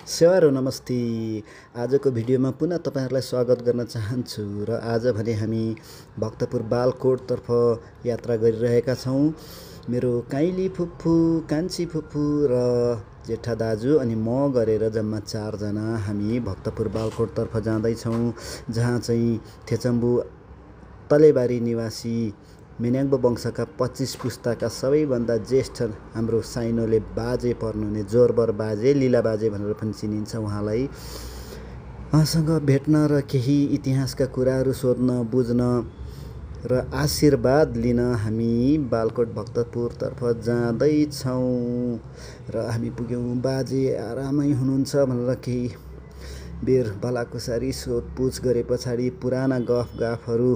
स्याहारो नमस्ते। आजको भिडियोमा पुनः तपाईँहरूलाई स्वागत गर्न चाहन्छु र आज भने हामी भक्तपुर बालकोटतर्फ यात्रा गरिरहेका छौँ। मेरो काइली फुप्पू, कान्छी फुप्पू र जेठा दाजु अनि म गरेर जम्मा 4 जना हामी भक्तपुर बालकोटतर्फ जाँदैछौँ, जहाँ चाहिँ थेचम्बु तलेबारी निवासी मेन्याङ्बो वंशका 25 पुस्ताका सबैभन्दा ज्येष्ठ हाम्रो साइनोले बाजे पर्नुहुने जोरबर बाजे, लीला बाजे भनेर पनि चिनिन्छ उहाँलाई। उहाँसँग भेट्न र केही इतिहासका कुराहरू सोध्न बुझ्न र आशीर्वाद लिन हामी बालकोट भक्तपुरतर्फ जाँदैछौँ। र हामी पुग्यौँ, बाजे आरामै हुनुहुन्छ भनेर केही बेर भलाकुसारी सोधपुछ गरे पछाडि पुराना गफगाफहरू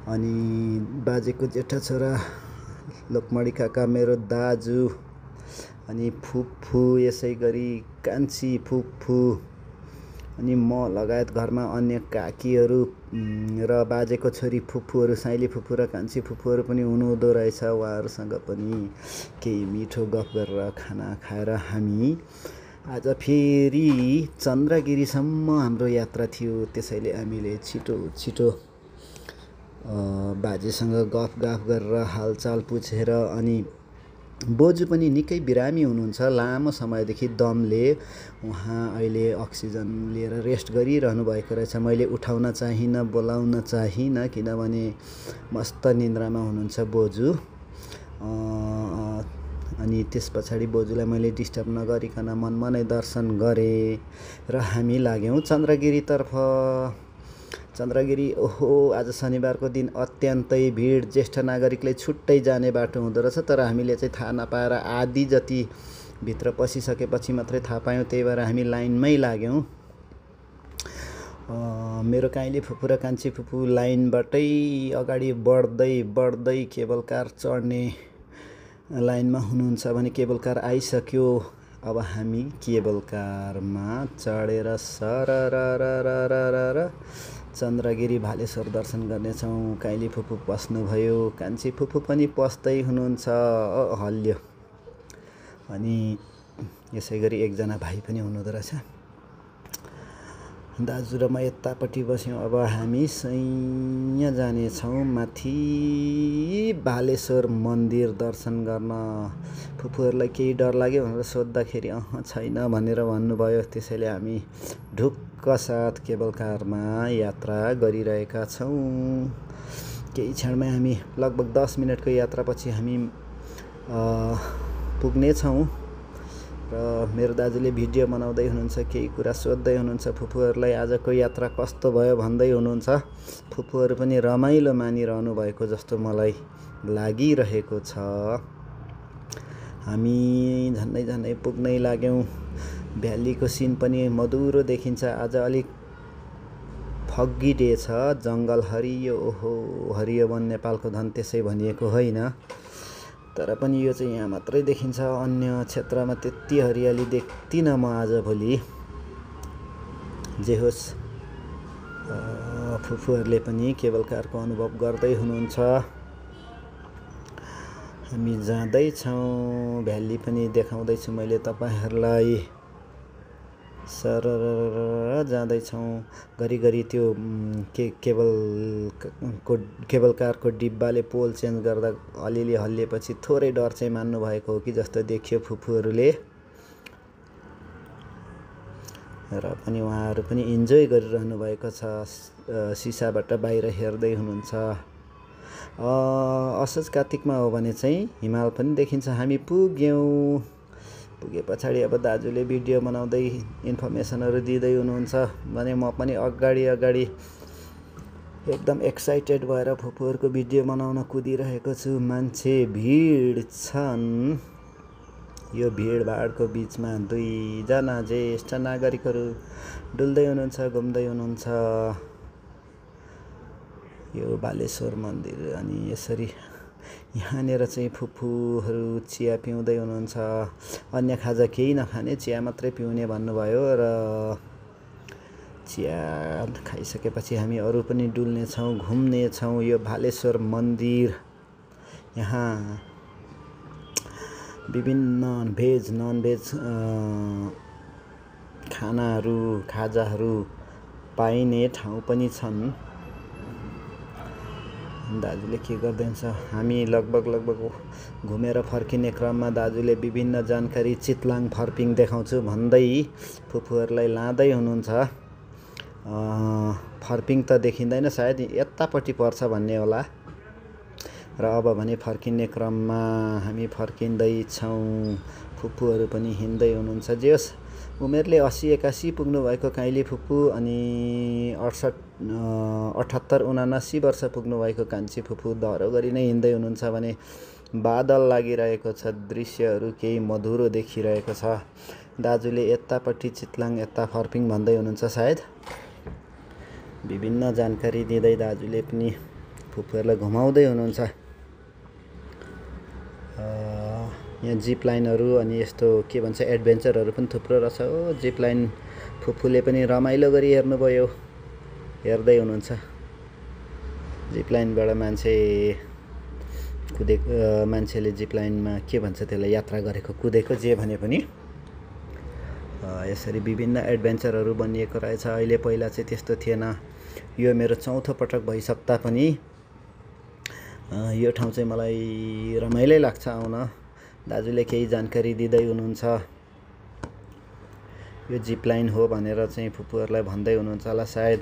अनि बाजेको जेठा छोरा लोकमणी काका, मेरो दाजु अनि फुप्पू, यसै गरी कान्छी फुप्पू अनि म लगायत घरमा अन्य काकीहरू र बाजेको छोरी फुप्पूहरू, साइली फुप्पू र कान्छी फुप्पूहरू पनि हुनुहुँदो रहेछ। उहाँहरूसँग पनि केही मिठो गफ गरेर खाना खाएर हामी आज फेरि चन्द्रगिरीसम्म हाम्रो यात्रा थियो। त्यसैले हामीले छिटो बाजेसँग गफगाफ गरेर हालचाल पुछेर, अनि बोजू पनि निकै बिरामी हुनुहुन्छ, लामो समयदेखि दमले उहाँ अहिले अक्सिजन लिएर रेस्ट गरिरहनु भएको रहेछ। मैले उठाउन चाहिनँ, बोलाउन चाहिनँ, किनभने मस्त निन्द्रामा हुनुहुन्छ बोजू। अनि त्यस पछाडि बोजूलाई मैले डिस्टर्ब नगरिकन मनमनै दर्शन गरेँ र हामी लाग्यौँ चन्द्रगिरीतर्फ। चन्द्रगिरी, ओहो, आज शनिबारको दिन अत्यन्तै भिड, ज्येष्ठ नागरिकले छुट्टै जाने बाटो हुँदो रहेछ। तर हामीले चाहिँ थाहा नपाएर आधी जति भित्र पसिसकेपछि मात्रै थाहा पायौँ, त्यही भएर हामी लाइनमै लाग्यौँ। मेरो काइली फुप्पू र कान्छी फुप्पू लाइनबाटै अगाडि बढ्दै केबल कार चढ्ने लाइनमा हुनुहुन्छ भने केबल कार आइसक्यो। अब हामी केबल कारमा चढेर सरर चन्द्रगिरी भालेश्वर दर्शन गर्नेछौँ। काइली फुप्पू पस्नुभयो, कान्छी फुप्पू पनि पस्दै हुनुहुन्छ हल्लियो। अनि यसै गरी एकजना भाइ पनि हुनुहुँदो रहेछ। दाजु र म यतापट्टि बस्यौँ। अब हामी सैया जानेछौँ माथि भालेश्वर मन्दिर दर्शन गर्न। फुपूहरूलाई केही डर लाग्यो भनेर सोद्धाखेरि छैन भनेर भन्नुभयो। त्यसैले हामी ढुक्क साथ केबल कारमा यात्रा गरिरहेका छौँ। केही क्षणमै हामी लगभग 10 मिनटको यात्रापछि हामी पुग्नेछौँ। र मेरो दाजुले भिडियो बनाउँदै हुनुहुन्छ, केही कुरा सोध्दै हुनुहुन्छ फुपूहरूलाई, आजको यात्रा कस्तो भयो भन्दै हुनुहुन्छ। फुपूहरू पनि रमाइलो मानिरहनु भएको जस्तो मलाई लागिरहेको छ। हामी झन्डै पुग्नै लाग्यौँ। भ्यालीको सिन पनि मधुरो देखिन्छ। आज अलिक फग्गी डे छ, जङ्गल हरियो, ओहो हरियो वन नेपालको धन त्यसै भनिएको होइन। तर पनि यो चाहिँ यहाँ मात्रै देखिन्छ, अन्य क्षेत्रमा त्यति हरियाली देख्दिनँ म आजभोलि। जे होस्, फुपूहरूले पनि केबल कारको अनुभव गर्दै हुनुहुन्छ। हामी जाँदैछौँ, भ्याली पनि देखाउँदैछु मैले तपाईँहरूलाई। सरर जाँदैछौँ। घरिघरि त्यो केबल कारको डिब्बाले पोल चेन्ज गर्दा अलिअलि हल्लिएपछि थोरै डर चाहिँ मान्नु भएको हो कि जस्तो देखियो फुपूहरूले। र पनि उहाँहरू पनि इन्जोय गरिरहनु भएको छ, सिसाबाट बाहिर हेर्दै हुनुहुन्छ। असोज कार्तिकमा हो भने चाहिँ हिमाल पनि देखिन्छ। हामी पुगे पछाडि अब दाजुले भिडियो बनाउँदै इन्फर्मेसनहरू दिँदै हुनुहुन्छ भने म पनि अगाडि एकदम एक्साइटेड भएर फुपूहरूको भिडियो बनाउन कुदिरहेको छु। मान्छे भिड छन्। यो भिडभाडको बिचमा 2 जना ज्येष्ठ नागरिकहरू डुल्दै हुनुहुन्छ, घुम्दै हुनुहुन्छ। यो बालेश्वर मन्दिर। अनि यसरी यहाँनिर चाहिँ फुपूहरू चिया पिउँदै हुनुहुन्छ। अन्य खाजा केही नखाने, चिया मात्रै पिउने भन्नुभयो। र चिया खाइसकेपछि हामी अरू पनि डुल्नेछौँ, घुम्नेछौँ। यो भालेश्वर मन्दिर, यहाँ विभिन्न भेज नन भेज खानाहरू खाजाहरू पाइने ठाउँ पनि छन्। दाजुले के गर्दैछ, हामी लगभग घुमेर फर्किने क्रममा दाजुले विभिन्न जानकारी चितलाङ फर्पिङ देखाउँछु भन्दै फुपूहरूलाई लाँदै हुनुहुन्छ। फर्पिङ त देखिँदैन, सायद यतापट्टि पर्छ भन्ने होला। र अब भने फर्किने क्रममा हामी फर्किँदैछौँ, फुपूहरू पनि हिँड्दै हुनुहुन्छ। जे होस्, उमेरले 80-81 पुग्नुभएको काइली फुपू अनि 78-79 वर्ष पुग्नुभएको कान्छी फुपू दह्रो गरी नै हिँड्दै हुनुहुन्छ भने बादल लागिरहेको छ। दृश्यहरू केही मधुरो देखिरहेको छ। दाजुले यतापट्टि चितलाङ, यता फर्पिङ भन्दै हुनुहुन्छ सायद। विभिन्न जानकारी दिँदै दाजुले पनि फुपूहरूलाई घुमाउँदै हुनुहुन्छ। यहाँ जिप लाइनहरू अनि यस्तो के भन्छ एडभेन्चरहरू पनि थुप्रो रहेछ। हो, जिप लाइन फुपूले पनि रमाइलो गरी हेर्नुभयो, हेर्दै हुनुहुन्छ। जिप लाइनबाट मान्छेले जिप लाइनमा के भन्छ त्यसलाई, यात्रा गरेको, कुदेको, जे भने पनि यसरी विभिन्न एडभेन्चरहरू बनिएको रहेछ अहिले। पहिला चाहिँ त्यस्तो थिएन। यो मेरो चौथो पटक भइसक्दा पनि यो ठाउँ चाहिँ मलाई रमाइलो लाग्छ आउन। दाजुले केही जानकारी दिँदै हुनुहुन्छ। यो जिप लाइन हो भनेर चाहिँ फुपूहरूलाई भन्दै हुनुहुन्छ होला सायद।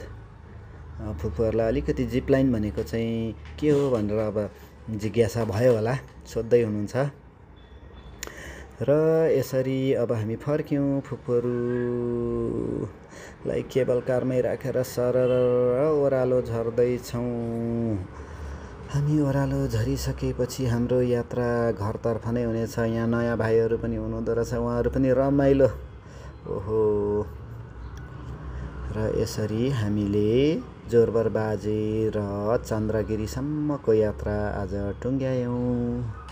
फुपूहरूलाई अलिकति जिप लाइन भनेको चाहिँ के हो भनेर अब जिज्ञासा भयो होला, सोध्दै हुनुहुन्छ। र यसरी अब हामी फर्क्यौँ। फुपूहरूलाई केबल कारमै राखेर सरर ओह्रालो झर्दैछौँ। हामी ओह्रालो झरिसकेपछि हाम्रो यात्रा घरतर्फ नै हुनेछ। यहाँ नयाँ भाइहरू पनि हुनुहुँदो रहेछ, उहाँहरू पनि रमाइलो। ओहो। र यसरी हामीले जोरबर बाजे र चन्द्रगिरीसम्मको यात्रा आज टुङ्ग्यायौँ।